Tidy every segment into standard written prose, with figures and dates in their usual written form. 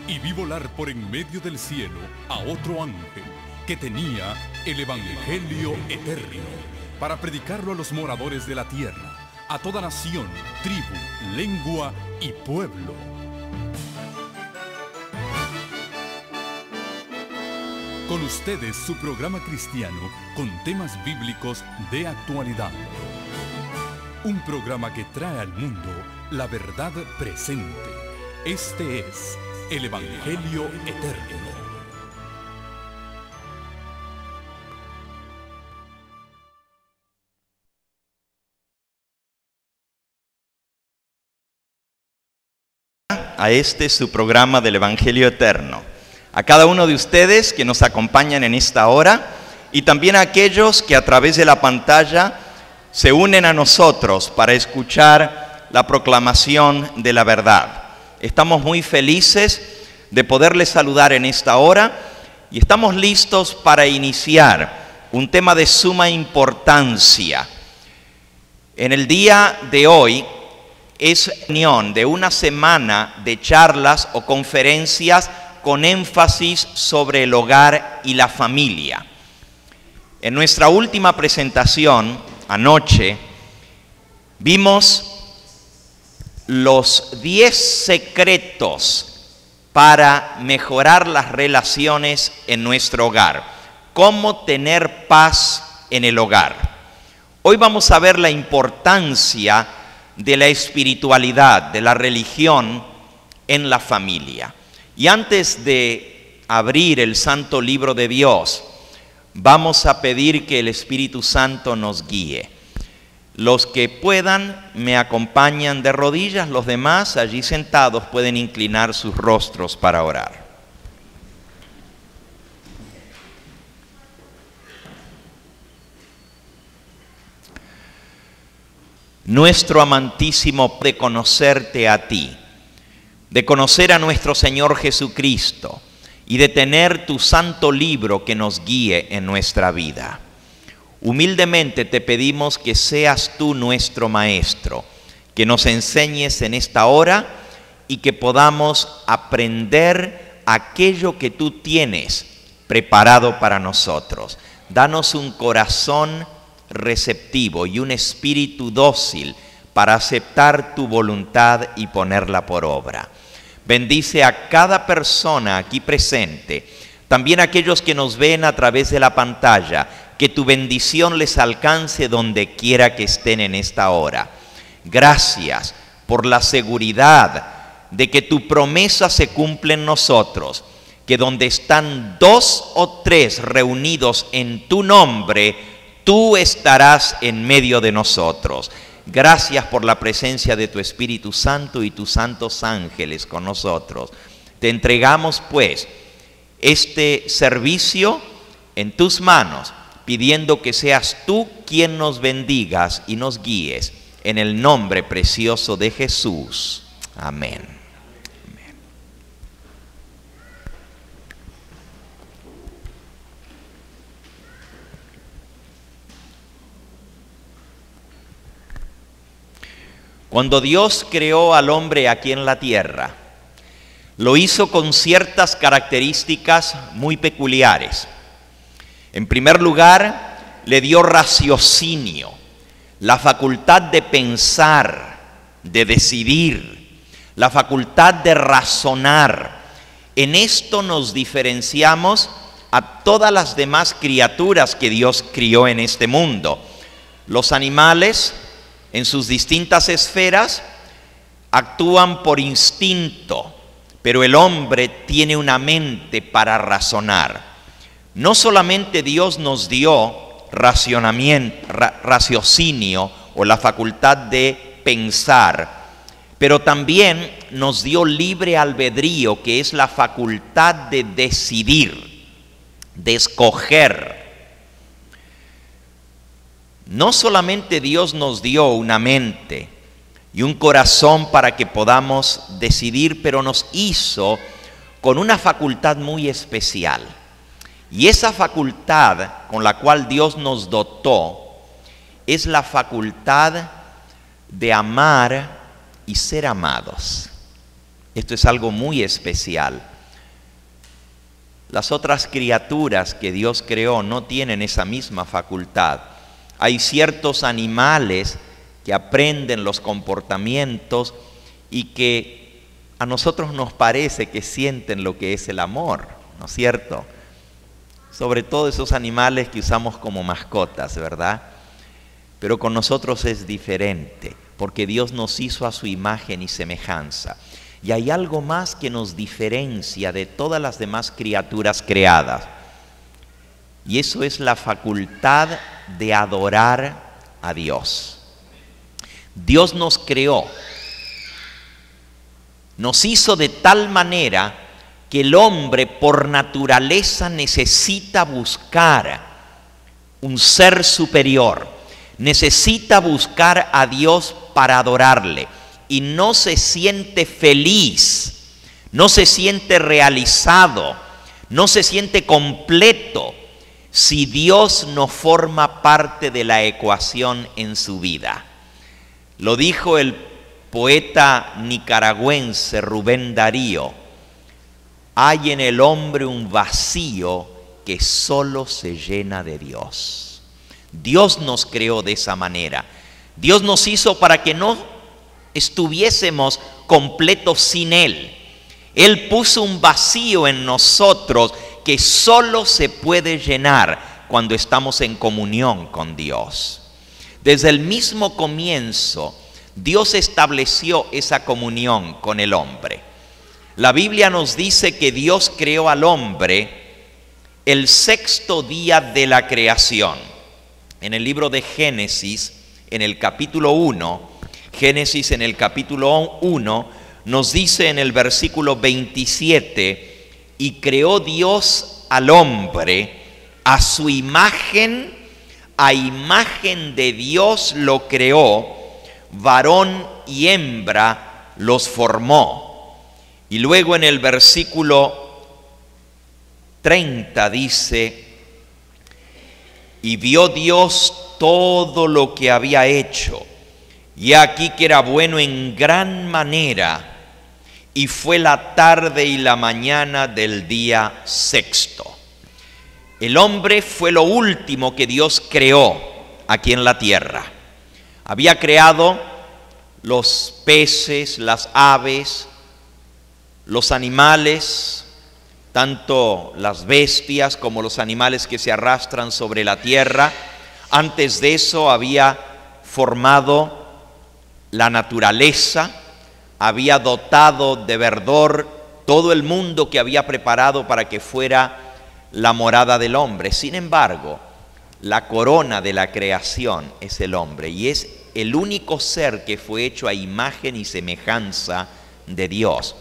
y vi volar por en medio del cielo a otro ángel que tenía el Evangelio eterno para predicarlo a los moradores de la tierra, a toda nación, tribu, lengua y pueblo. Con ustedes su programa cristiano con temas bíblicos de actualidad. Un programa que trae al mundo la verdad presente. Este es el Evangelio eterno. A este su programa del Evangelio eterno. A cada uno de ustedes que nos acompañan en esta hora y también a aquellos que a través de la pantalla se unen a nosotros para escuchar la proclamación de la verdad. Estamos muy felices de poderles saludar en esta hora y estamos listos para iniciar un tema de suma importancia. En el día de hoy es reunión de una semana de charlas o conferencias con énfasis sobre el hogar y la familia. En nuestra última presentación, anoche, vimos los 10 secretos para mejorar las relaciones en nuestro hogar. Cómo tener paz en el hogar. Hoy vamos a ver la importancia de la espiritualidad, de la religión en la familia. Y antes de abrir el santo libro de Dios, vamos a pedir que el Espíritu Santo nos guíe. Los que puedan me acompañan de rodillas, los demás allí sentados pueden inclinar sus rostros para orar. Nuestro amantísimo, de conocerte a ti, de conocer a nuestro Señor Jesucristo y de tener tu santo libro que nos guíe en nuestra vida. Humildemente te pedimos que seas tú nuestro maestro, que nos enseñes en esta hora y que podamos aprender aquello que tú tienes preparado para nosotros. Danos un corazón receptivo y un espíritu dócil para aceptar tu voluntad y ponerla por obra. Bendice a cada persona aquí presente, también a aquellos que nos ven a través de la pantalla, que tu bendición les alcance donde quiera que estén en esta hora. Gracias por la seguridad de que tu promesa se cumple en nosotros, que donde están 2 o 3 reunidos en tu nombre, tú estarás en medio de nosotros. Gracias por la presencia de tu Espíritu Santo y tus santos ángeles con nosotros. Te entregamos pues este servicio en tus manos, pidiendo que seas tú quien nos bendigas y nos guíes. En el nombre precioso de Jesús. Amén. Cuando Dios creó al hombre aquí en la tierra, lo hizo con ciertas características muy peculiares. En primer lugar, le dio raciocinio, la facultad de pensar, de decidir, la facultad de razonar. En esto nos diferenciamos a todas las demás criaturas que Dios crió en este mundo. Los animales, en sus distintas esferas, actúan por instinto, pero el hombre tiene una mente para razonar. No solamente Dios nos dio raciocinio o la facultad de pensar, pero también nos dio libre albedrío, que es la facultad de decidir, de escoger. No solamente Dios nos dio una mente y un corazón para que podamos decidir, pero nos hizo con una facultad muy especial. Y esa facultad con la cual Dios nos dotó es la facultad de amar y ser amados. Esto es algo muy especial. Las otras criaturas que Dios creó no tienen esa misma facultad. Hay ciertos animales que aprenden los comportamientos y que a nosotros nos parece que sienten lo que es el amor, ¿no es cierto? Sobre todo esos animales que usamos como mascotas, ¿verdad? Pero con nosotros es diferente, porque Dios nos hizo a su imagen y semejanza. Y hay algo más que nos diferencia de todas las demás criaturas creadas. Y eso es la facultad de adorar a Dios. Dios nos creó, nos hizo de tal manera que el hombre por naturaleza necesita buscar un ser superior, necesita buscar a Dios para adorarle. Y no se siente feliz, no se siente realizado, no se siente completo si Dios no forma parte de la ecuación en su vida. Lo dijo el poeta nicaragüense Rubén Darío: hay en el hombre un vacío que solo se llena de Dios. Dios nos creó de esa manera. Dios nos hizo para que no estuviésemos completos sin Él. Él puso un vacío en nosotros que solo se puede llenar cuando estamos en comunión con Dios. Desde el mismo comienzo, Dios estableció esa comunión con el hombre. La Biblia nos dice que Dios creó al hombre el sexto día de la creación. En el libro de Génesis, en el capítulo 1, Génesis en el capítulo 1 nos dice en el versículo 27: y creó Dios al hombre a su imagen, a imagen de Dios lo creó, varón y hembra los formó. Y luego en el versículo 30 dice: y vio Dios todo lo que había hecho, y aquí que era bueno en gran manera, y fue la tarde y la mañana del día sexto. El hombre fue lo último que Dios creó aquí en la tierra. Había creado los peces, las aves, los animales, tanto las bestias como los animales que se arrastran sobre la tierra. Antes de eso había formado la naturaleza, había dotado de verdor todo el mundo que había preparado para que fuera la morada del hombre. Sin embargo, la corona de la creación es el hombre, y es el único ser que fue hecho a imagen y semejanza de Dios.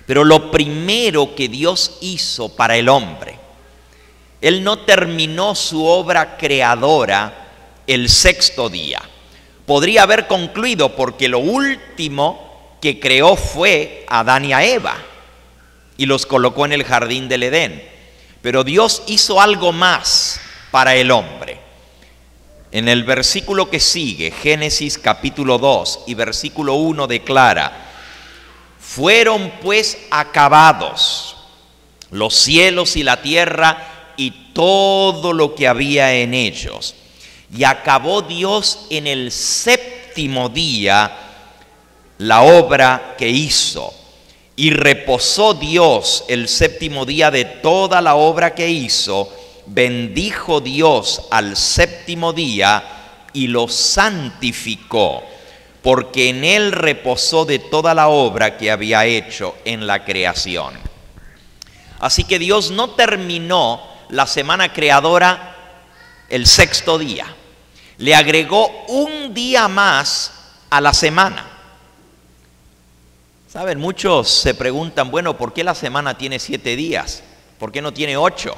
Pero lo primero que Dios hizo para el hombre, Él no terminó su obra creadora el sexto día. Podría haber concluido, porque lo último que creó fue a Adán y a Eva y los colocó en el jardín del Edén. Pero Dios hizo algo más para el hombre. En el versículo que sigue, Génesis capítulo 2 y versículo 1 declara: fueron pues acabados los cielos y la tierra y todo lo que había en ellos. Y acabó Dios en el séptimo día la obra que hizo. Y reposó Dios el séptimo día de toda la obra que hizo. Bendijo Dios al séptimo día y lo santificó, porque en él reposó de toda la obra que había hecho en la creación. Así que Dios no terminó la semana creadora el sexto día. Le agregó un día más a la semana. Saben, muchos se preguntan, bueno, ¿por qué la semana tiene 7 días? ¿Por qué no tiene 8?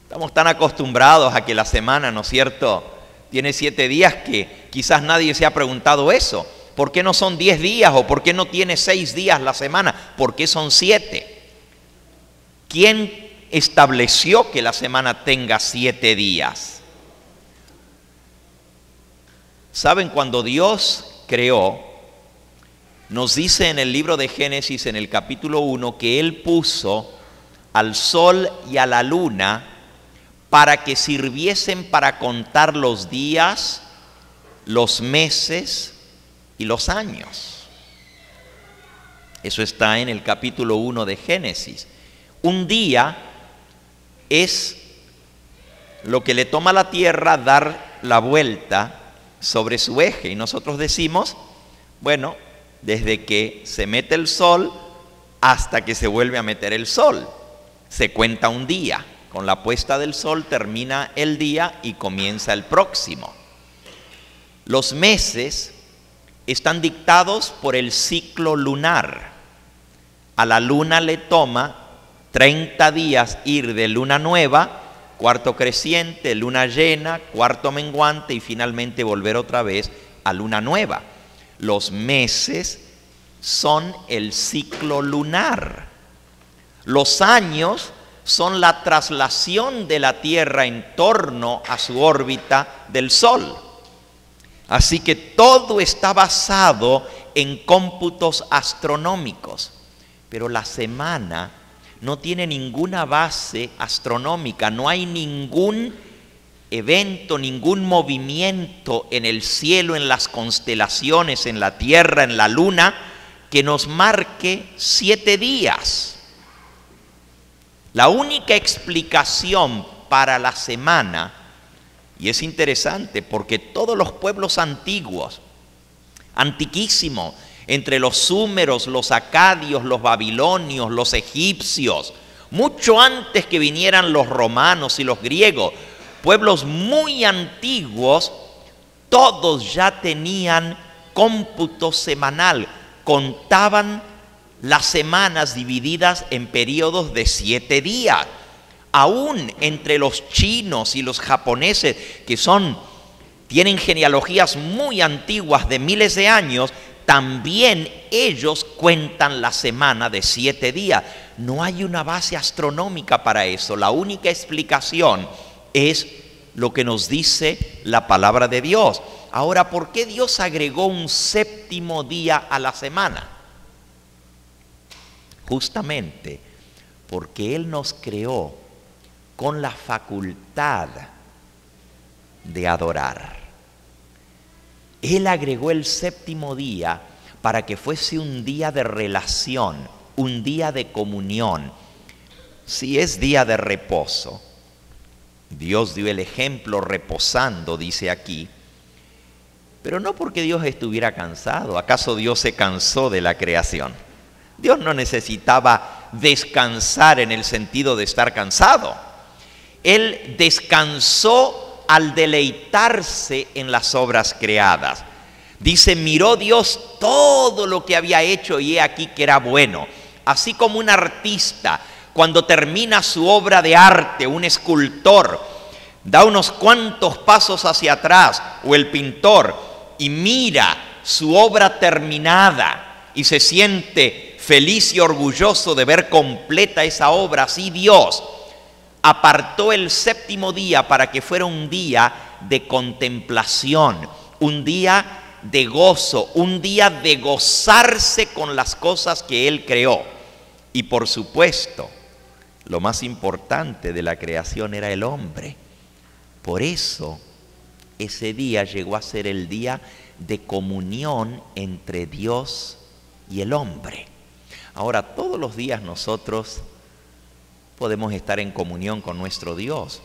Estamos tan acostumbrados a que la semana, ¿no es cierto?, tiene 7 días que quizás nadie se ha preguntado eso. ¿Por qué no son 10 días o por qué no tiene 6 días la semana? ¿Por qué son 7? ¿Quién estableció que la semana tenga 7 días? ¿Saben? Cuando Dios creó, nos dice en el libro de Génesis, en el capítulo 1, que Él puso al sol y a la luna para que sirviesen para contar los días, los meses y los años. Eso está en el capítulo 1 de Génesis. Un día es lo que le toma a la tierra dar la vuelta sobre su eje. Y nosotros decimos, bueno, desde que se mete el sol hasta que se vuelve a meter el sol, se cuenta un día. Con la puesta del sol termina el día y comienza el próximo. Los meses están dictados por el ciclo lunar. A la luna le toma 30 días ir de luna nueva, cuarto creciente, luna llena, cuarto menguante y finalmente volver otra vez a luna nueva. Los meses son el ciclo lunar. Los años son la traslación de la Tierra en torno a su órbita del Sol. Así que todo está basado en cómputos astronómicos. Pero la semana no tiene ninguna base astronómica, no hay ningún evento, ningún movimiento en el cielo, en las constelaciones, en la Tierra, en la Luna, que nos marque 7 días. La única explicación para la semana, y es interesante porque todos los pueblos antiguos, antiquísimos, entre los súmeros, los acadios, los babilonios, los egipcios, mucho antes que vinieran los romanos y los griegos, pueblos muy antiguos, todos ya tenían cómputo semanal, contaban las semanas divididas en periodos de 7 días. Aún entre los chinos y los japoneses, que tienen genealogías muy antiguas de miles de años, también ellos cuentan la semana de 7 días. No hay una base astronómica para eso. La única explicación es lo que nos dice la palabra de Dios. Ahora, ¿por qué Dios agregó un 7º día a la semana? Justamente porque Él nos creó con la facultad de adorar. Él agregó el 7º día para que fuese un día de relación, un día de comunión. Si es día de reposo, Dios dio el ejemplo reposando, dice aquí, pero no porque Dios estuviera cansado. ¿Acaso Dios se cansó de la creación? Dios no necesitaba descansar en el sentido de estar cansado. Él descansó al deleitarse en las obras creadas. Dice, miró Dios todo lo que había hecho y he aquí que era bueno. Así como un artista, cuando termina su obra de arte, un escultor, da unos cuantos pasos hacia atrás, o el pintor, y mira su obra terminada y se siente feliz y orgulloso de ver completa esa obra. Así Dios apartó el 7º día para que fuera un día de contemplación, un día de gozo, un día de gozarse con las cosas que Él creó. Y por supuesto, lo más importante de la creación era el hombre. Por eso, ese día llegó a ser el día de comunión entre Dios y el hombre. Ahora, todos los días nosotros podemos estar en comunión con nuestro Dios,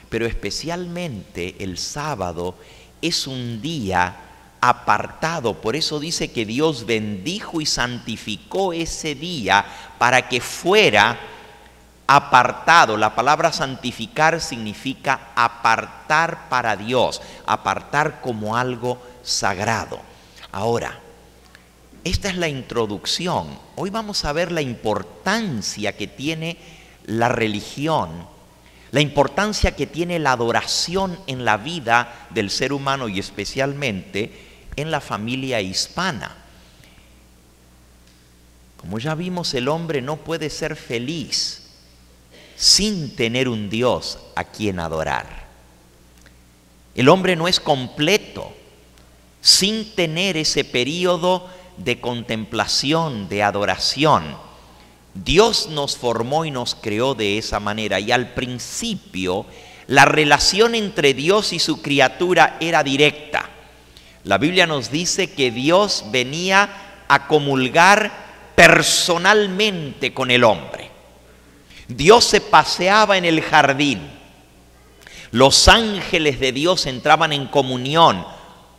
pero especialmente el sábado es un día apartado. Por eso dice que Dios bendijo y santificó ese día para que fuera apartado. La palabra santificar significa apartar para Dios, apartar como algo sagrado. Ahora, esta es la introducción. Hoy vamos a ver la importancia que tiene la religión, la importancia que tiene la adoración en la vida del ser humano y especialmente en la familia hispana. Como ya vimos, el hombre no puede ser feliz sin tener un Dios a quien adorar. El hombre no es completo sin tener ese periodo de contemplación, de adoración. Dios nos formó y nos creó de esa manera, y al principio la relación entre Dios y su criatura era directa. La Biblia nos dice que Dios venía a comulgar personalmente con el hombre. Dios se paseaba en el jardín. Los ángeles de Dios entraban en comunión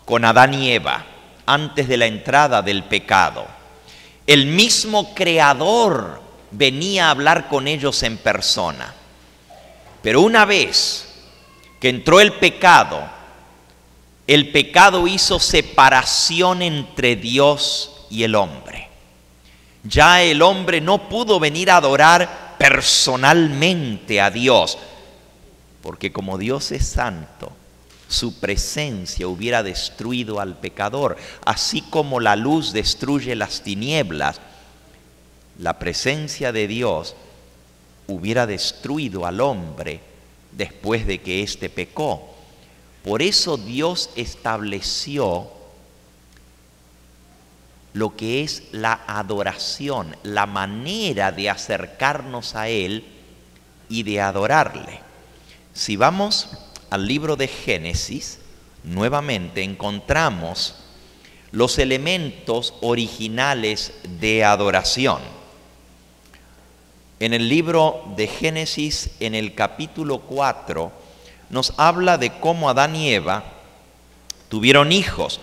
con Adán y Eva antes de la entrada del pecado. El mismo Creador venía a hablar con ellos en persona. Pero una vez que entró el pecado hizo separación entre Dios y el hombre. Ya el hombre no pudo venir a adorar personalmente a Dios, porque como Dios es santo, su presencia hubiera destruido al pecador. Así como la luz destruye las tinieblas, la presencia de Dios hubiera destruido al hombre después de que éste pecó. Por eso Dios estableció lo que es la adoración, la manera de acercarnos a Él y de adorarle. Si vamos al libro de Génesis, nuevamente encontramos los elementos originales de adoración. En el libro de Génesis, en el capítulo 4, nos habla de cómo Adán y Eva tuvieron hijos.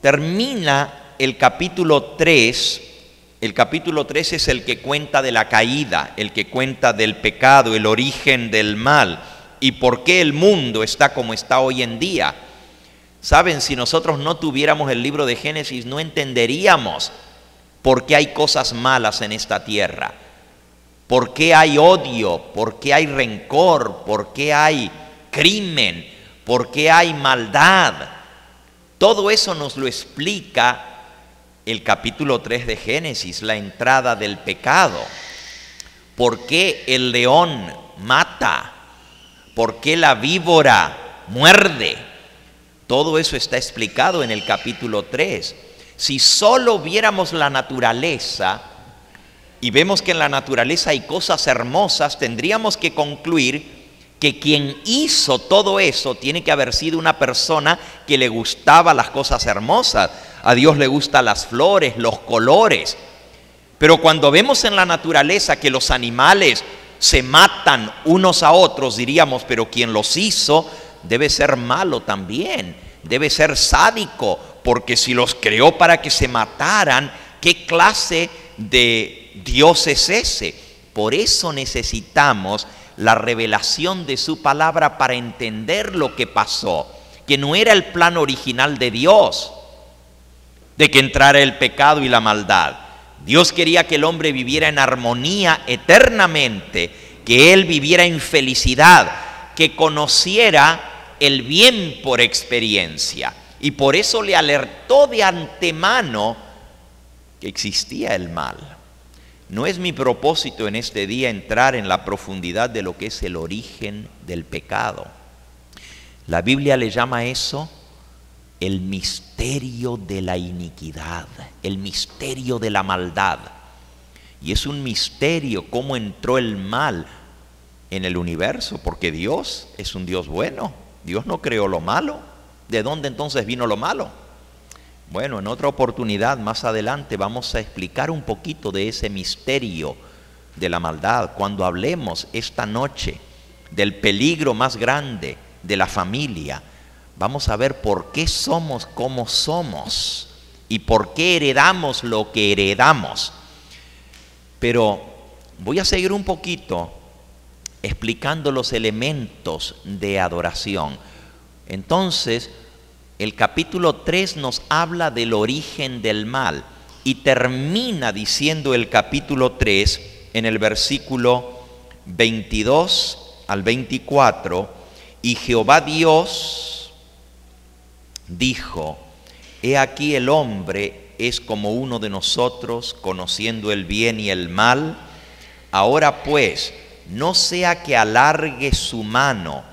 Termina el capítulo 3. El capítulo 3 es el que cuenta de la caída, el que cuenta del pecado, el origen del mal y por qué el mundo está como está hoy en día. Saben, si nosotros no tuviéramos el libro de Génesis, no entenderíamos por qué hay cosas malas en esta tierra, por qué hay odio, por qué hay rencor, por qué hay crimen, por qué hay maldad. Todo eso nos lo explica el capítulo 3 de Génesis, la entrada del pecado. ¿Por qué el león mata? ¿Por qué la víbora muerde? Todo eso está explicado en el capítulo 3. Si solo viéramos la naturaleza y vemos que en la naturaleza hay cosas hermosas, tendríamos que concluir que quien hizo todo eso tiene que haber sido una persona que le gustaba las cosas hermosas. A Dios le gustan las flores, los colores. Pero cuando vemos en la naturaleza que los animales se matan unos a otros, diríamos, pero quien los hizo debe ser malo también, debe ser sádico, porque si los creó para que se mataran, ¿qué clase de Dios es ese? Por eso necesitamos la revelación de su palabra para entender lo que pasó, que no era el plan original de Dios, de que entrara el pecado y la maldad. Dios quería que el hombre viviera en armonía eternamente, que él viviera en felicidad, que conociera el bien por experiencia. Y por eso le alertó de antemano que existía el mal. No es mi propósito en este día entrar en la profundidad de lo que es el origen del pecado. La Biblia le llama eso el misterio de la iniquidad, el misterio de la maldad. Y es un misterio cómo entró el mal en el universo, porque Dios es un Dios bueno. Dios no creó lo malo. ¿De dónde entonces vino lo malo? Bueno, en otra oportunidad más adelante vamos a explicar un poquito de ese misterio de la maldad, cuando hablemos esta noche del peligro más grande de la familia. Vamos a ver por qué somos como somos y por qué heredamos lo que heredamos. Pero voy a seguir un poquito explicando los elementos de adoración. Entonces, el capítulo 3 nos habla del origen del mal y termina diciendo el capítulo 3 en el versículo 22 al 24: y Jehová Dios dijo: he aquí el hombre es como uno de nosotros, conociendo el bien y el mal. Ahora pues, no sea que alargue su mano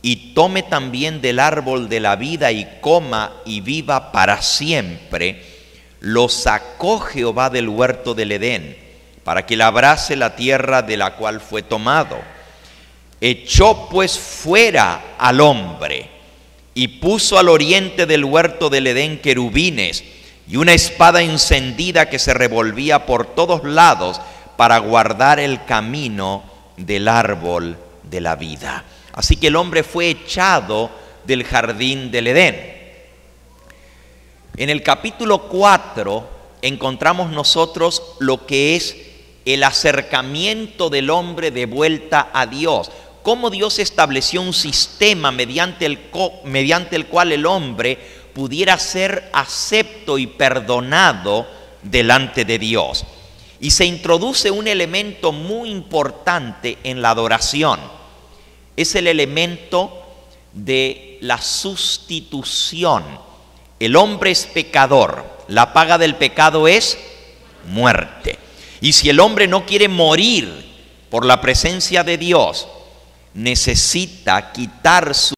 y tome también del árbol de la vida y coma y viva para siempre. Lo sacó Jehová del huerto del Edén para que labrase la tierra de la cual fue tomado. Echó pues fuera al hombre y puso al oriente del huerto del Edén querubines y una espada encendida que se revolvía por todos lados para guardar el camino del árbol de la vida. Así que el hombre fue echado del jardín del Edén. En el capítulo 4 encontramos nosotros lo que es el acercamiento del hombre de vuelta a Dios. Cómo Dios estableció un sistema mediante el cual el hombre pudiera ser acepto y perdonado delante de Dios. Y se introduce un elemento muy importante en la adoración. Es el elemento de la sustitución. El hombre es pecador. La paga del pecado es muerte. Y si el hombre no quiere morir por la presencia de Dios, necesita quitar su